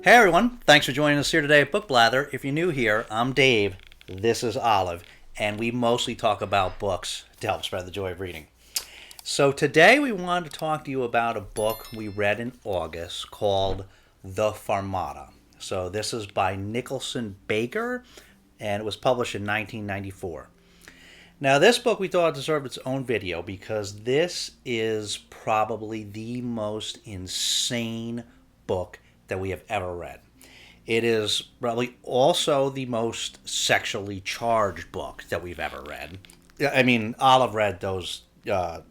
Hey everyone, thanks for joining us here today at Book Blather. If you're new here, I'm Dave, this is Olive, and we mostly talk about books to help spread the joy of reading. So today we wanted to talk to you about a book we read in August called The Fermata. So this is by Nicholson Baker, and it was published in 1994. Now, this book we thought deserved its own video because this is probably the most insane book that we have ever read. It is probably also the most sexually charged book that we've ever read. I mean, Olive read those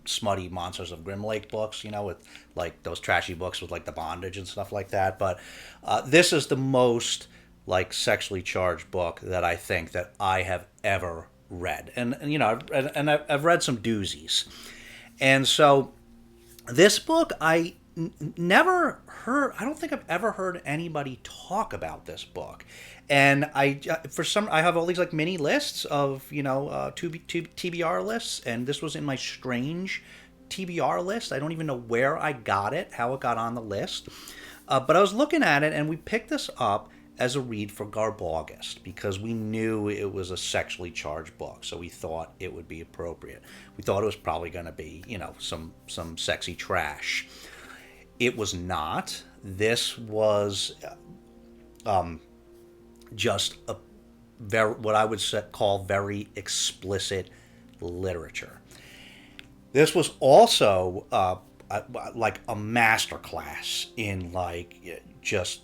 smutty Monsters of Grim Lake books, with like those trashy books with like the bondage and stuff like that. But this is the most like sexually charged book that I think that I have ever read. And I've read some doozies. And so this book, never heard. I don't think I've ever heard anybody talk about this book, and I have all these like mini lists of TBR lists, and this was in my strange TBR list. I don't even know where I got it, how it got on the list, but I was looking at it, and we picked this up as a read for garbaugust because we knew it was a sexually charged book, so we thought it would be appropriate. We thought it was probably going to be some sexy trash. It was not. This was just a very, what I would call very explicit literature. This was also like a masterclass in like just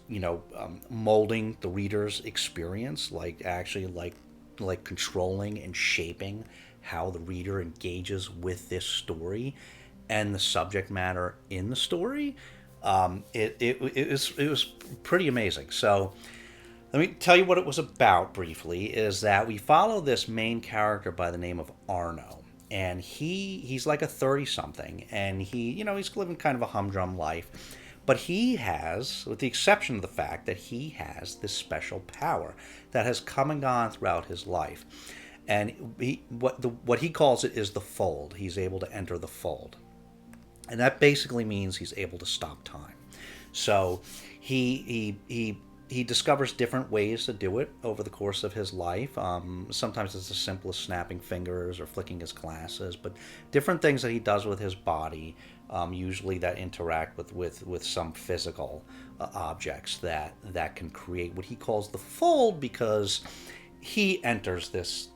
molding the reader's experience, like actually like controlling and shaping how the reader engages with this story and the subject matter in the story. It was pretty amazing. So let me tell you what it was about briefly. Is that we follow this main character by the name of Arno, and he's like a 30-something, and he's living kind of a humdrum life, but he has, with the exception of the fact that he has this special power that has come and gone throughout his life, and what he calls it is the fold. He's able to enter the fold. And that basically means he's able to stop time. So he discovers different ways to do it over the course of his life. Sometimes it's as simple as snapping fingers or flicking his glasses, but different things that he does with his body, usually that interact with some physical objects that can create what he calls the fold, because he enters this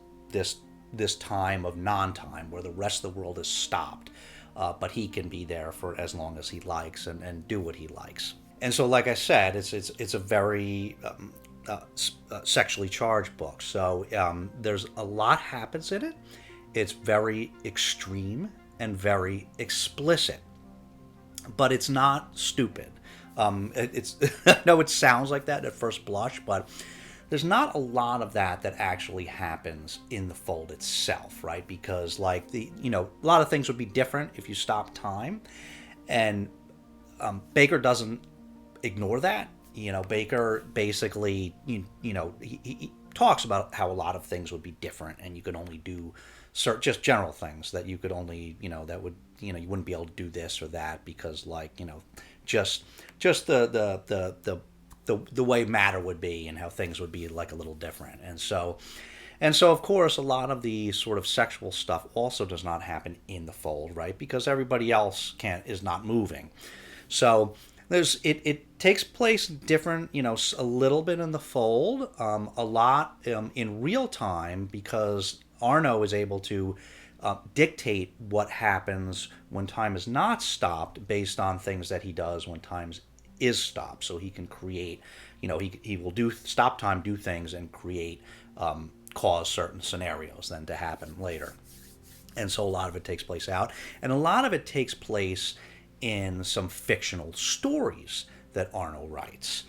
time of non-time where the rest of the world is stopped. But he can be there for as long as he likes and do what he likes. And so, like I said, it's a very sexually charged book. So there's a lot happens in it. It's very extreme and very explicit, but it's not stupid. It's I know it sounds like that at first blush, but there's not a lot of that actually happens in the fold itself, right? Because like a lot of things would be different if you stop time, and Baker doesn't ignore that. Baker basically he talks about how a lot of things would be different, and you could only do just general things that you could only that would you wouldn't be able to do this or that because just the way matter would be and how things would be like a little different. And so of course a lot of the sort of sexual stuff also does not happen in the fold, right? Because everybody else is not moving. So it takes place different, a little bit in the fold, a lot in real time, because Arno is able to dictate what happens when time is not stopped based on things that he does when time is stopped. So he can create, he will do stop time, do things, and create, cause certain scenarios then to happen later. And so a lot of it takes place out, and a lot of it takes place in some fictional stories that Arno writes.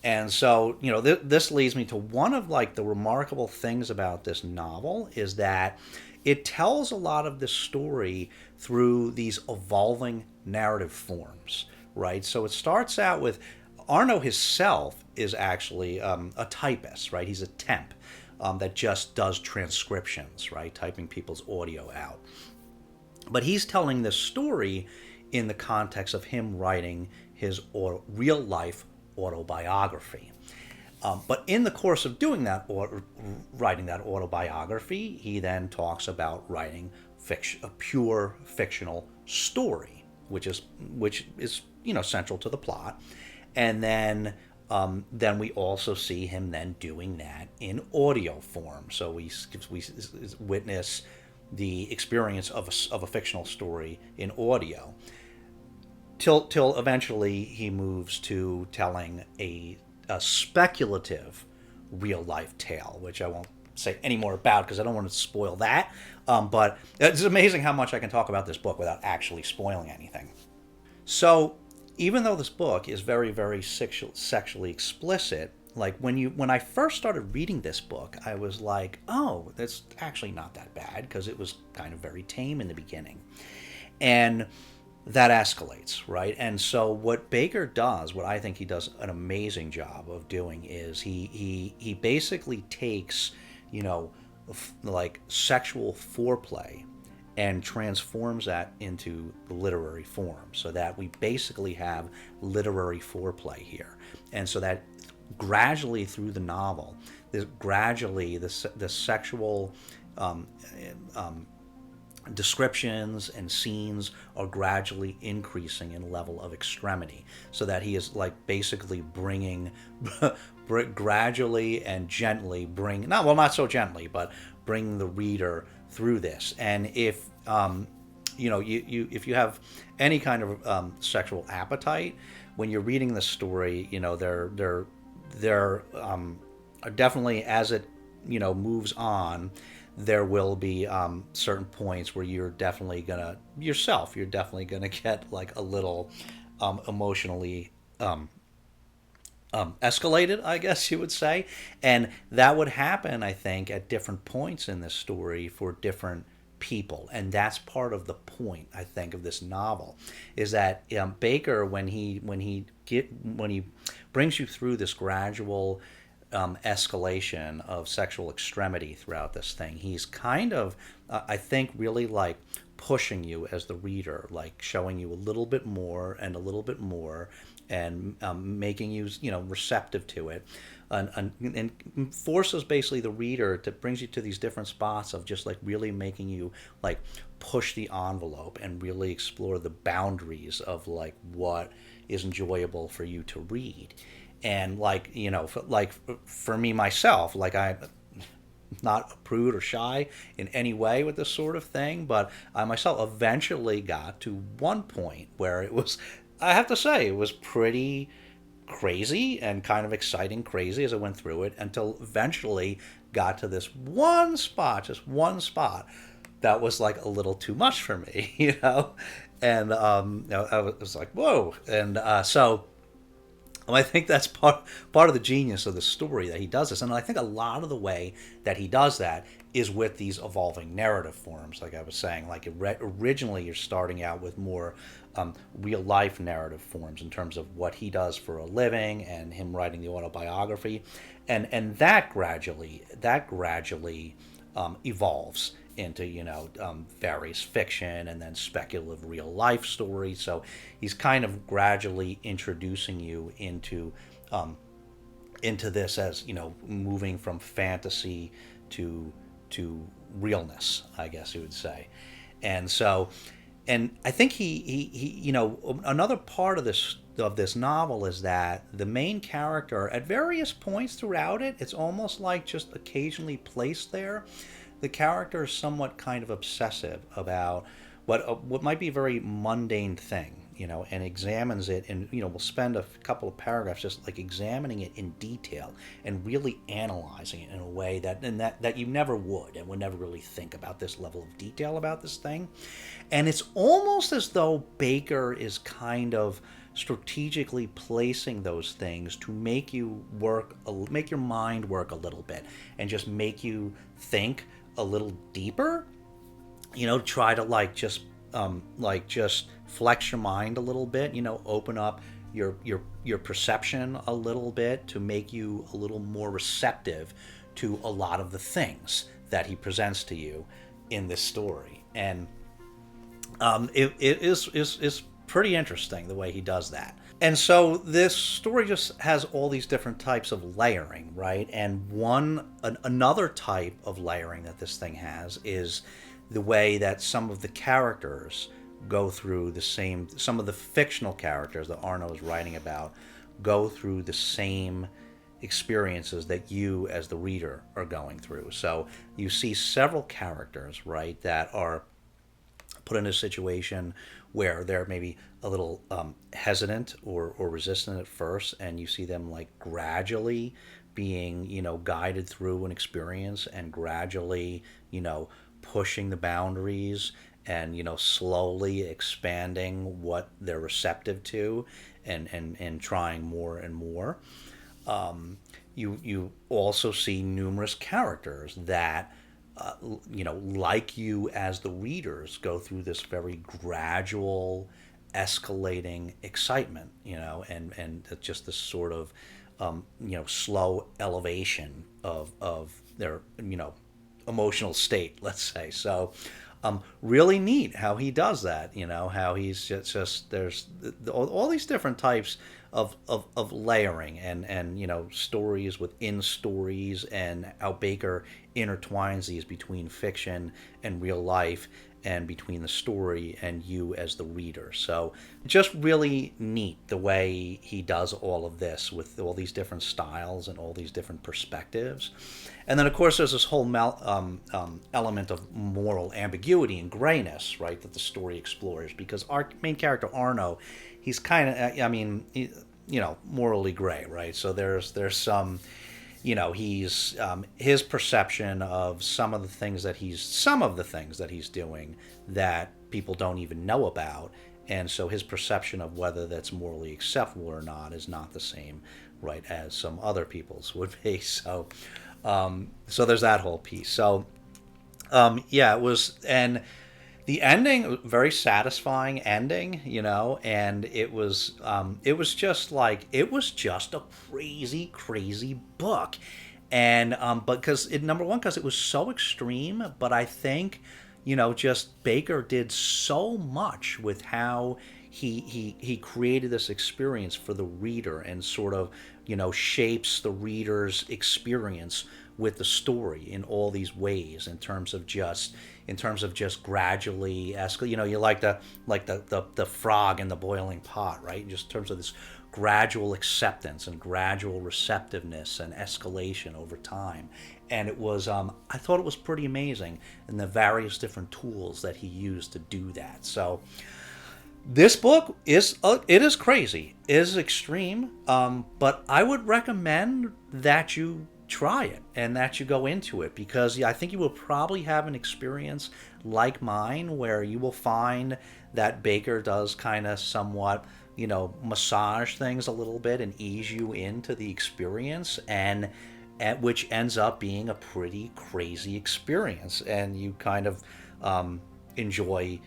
And so, this leads me to one of like the remarkable things about this novel is that it tells a lot of this story through these evolving narrative forms, right? So it starts out with Arno himself is actually a typist, right? He's a temp that just does transcriptions, right? Typing people's audio out. But he's telling this story in the context of him writing his real life autobiography. But in the course of doing that, or writing that autobiography, he then talks about writing a pure fictional story, which is central to the plot, and then we also see him then doing that in audio form. So we witness the experience of a fictional story in audio, till eventually he moves to telling a speculative real life tale, which I won't say any more about because I don't want to spoil that. But it's amazing how much I can talk about this book without actually spoiling anything. So even though this book is very, very sexually explicit, like when I first started reading this book, I was like, oh, that's actually not that bad, because it was kind of very tame in the beginning. And that escalates, right? And so what Baker does, what I think he does an amazing job of doing, is he basically takes, like sexual foreplay and transforms that into the literary form, so that we basically have literary foreplay here. And so that gradually through the novel, the sexual descriptions and scenes are gradually increasing in level of extremity, so that he is like basically bringing gradually and gently not so gently, but bring the reader through this. And if if you have any kind of sexual appetite when you're reading this story, there are definitely, as it moves on, there will be certain points where you're definitely gonna get like a little emotionally escalated, I guess you would say. And that would happen, I think, at different points in this story for different people. And that's part of the point, I think, of this novel, is that Baker, when he brings you through this gradual escalation of sexual extremity throughout this thing, he's kind of, I think, really like pushing you as the reader, like showing you a little bit more and a little bit more, and making you receptive to it, and forces basically the reader to brings you to these different spots of just like really making you like push the envelope and really explore the boundaries of like what is enjoyable for you to read. And for me myself, like I'm not a prude or shy in any way with this sort of thing, but I myself eventually got to one point where it was, I have to say, it was pretty crazy and kind of exciting crazy as I went through it, until eventually got to this just one spot that was like a little too much for me, and I was like, whoa. And so I think that's part of the genius of the story, that he does this. And I think a lot of the way that he does that is with these evolving narrative forms. Like I was saying, like originally you're starting out with more real life narrative forms in terms of what he does for a living and him writing the autobiography, and that gradually evolves into various fiction and then speculative real life stories. So he's kind of gradually introducing you into this as moving from fantasy to realness, I guess you would say. And so, and I think he another part of this novel is that the main character, at various points throughout it, it's almost like just occasionally placed there, the character is somewhat kind of obsessive about what might be a very mundane thing, and examines it, and we'll spend a couple of paragraphs just like examining it in detail and really analyzing it in a way that you never would, and would never really think about this level of detail about this thing. And it's almost as though Baker is kind of strategically placing those things to make your mind work a little bit, and just make you think a little deeper, try to just flex your mind a little bit, open up your perception a little bit, to make you a little more receptive to a lot of the things that he presents to you in this story. And it is pretty interesting the way he does that. And so this story just has all these different types of layering, right? And another type of layering that this thing has is the way that some of the characters go through the same, some of the fictional characters that Arno is writing about go through the same experiences that you as the reader are going through. So you see several characters, right, that are put in a situation where they're maybe a little hesitant or resistant at first, and you see them like gradually being, guided through an experience and gradually, pushing the boundaries and, slowly expanding what they're receptive to and trying more and more. You also see numerous characters that like you as the readers go through this very gradual escalating excitement, and just this sort of slow elevation of their emotional state, let's say. So really neat how he does that, how he's just there's all these different types of layering and stories within stories, and how Baker intertwines these between fiction and real life, and between the story and you as the reader. So just really neat the way he does all of this with all these different styles and all these different perspectives. And then, of course, there's this whole element of moral ambiguity and grayness, right, that the story explores. Because our main character, Arno, he's kind of, morally gray, right? So there's some, he's his perception of some of the things that he's doing that people don't even know about. And so his perception of whether that's morally acceptable or not is not the same, right, as some other people's would be. So there's that whole piece. So, it was, and the ending, very satisfying ending, and it was just a crazy, crazy book. And, because number one, because it was so extreme, but I think, just Baker did so much with how he created this experience for the reader, and sort of, shapes the reader's experience with the story in all these ways, in terms of just gradually escalate. You like the frog in the boiling pot, right? Just in terms of this gradual acceptance and gradual receptiveness and escalation over time. And it was, I thought it was pretty amazing, and the various different tools that he used to do that. So this book is crazy, it is extreme, but I would recommend that you try it and that you go into it, because I think you will probably have an experience like mine, where you will find that Baker does kind of somewhat, massage things a little bit and ease you into the experience, and which ends up being a pretty crazy experience, and you kind of enjoy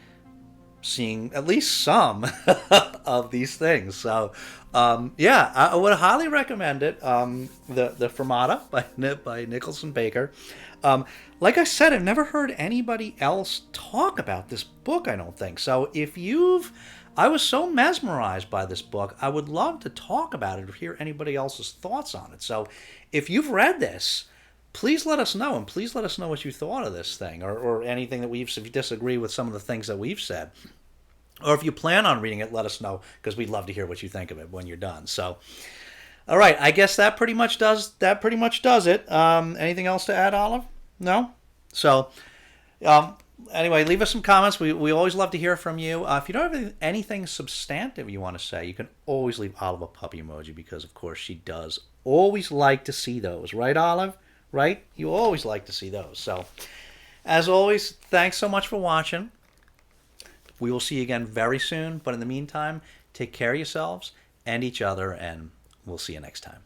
seeing at least some of these things. So I would highly recommend it. The Fermata by Nicholson Baker. Like I said, I've never heard anybody else talk about this book, I don't think. So I was so mesmerized by this book, I would love to talk about it or hear anybody else's thoughts on it. So if you've read this, please let us know, and please let us know what you thought of this thing, or anything that if you disagree with some of the things that we've said. Or if you plan on reading it, let us know, because we'd love to hear what you think of it when you're done. So, all right, I guess that pretty much does it. Anything else to add, Olive? No? So, anyway, leave us some comments. We always love to hear from you. If you don't have anything substantive you want to say, you can always leave Olive a puppy emoji, because, of course, she does always like to see those. Right, Olive? Right? You always like to see those. So, as always, thanks so much for watching. We will see you again very soon. But in the meantime, take care of yourselves and each other, and we'll see you next time.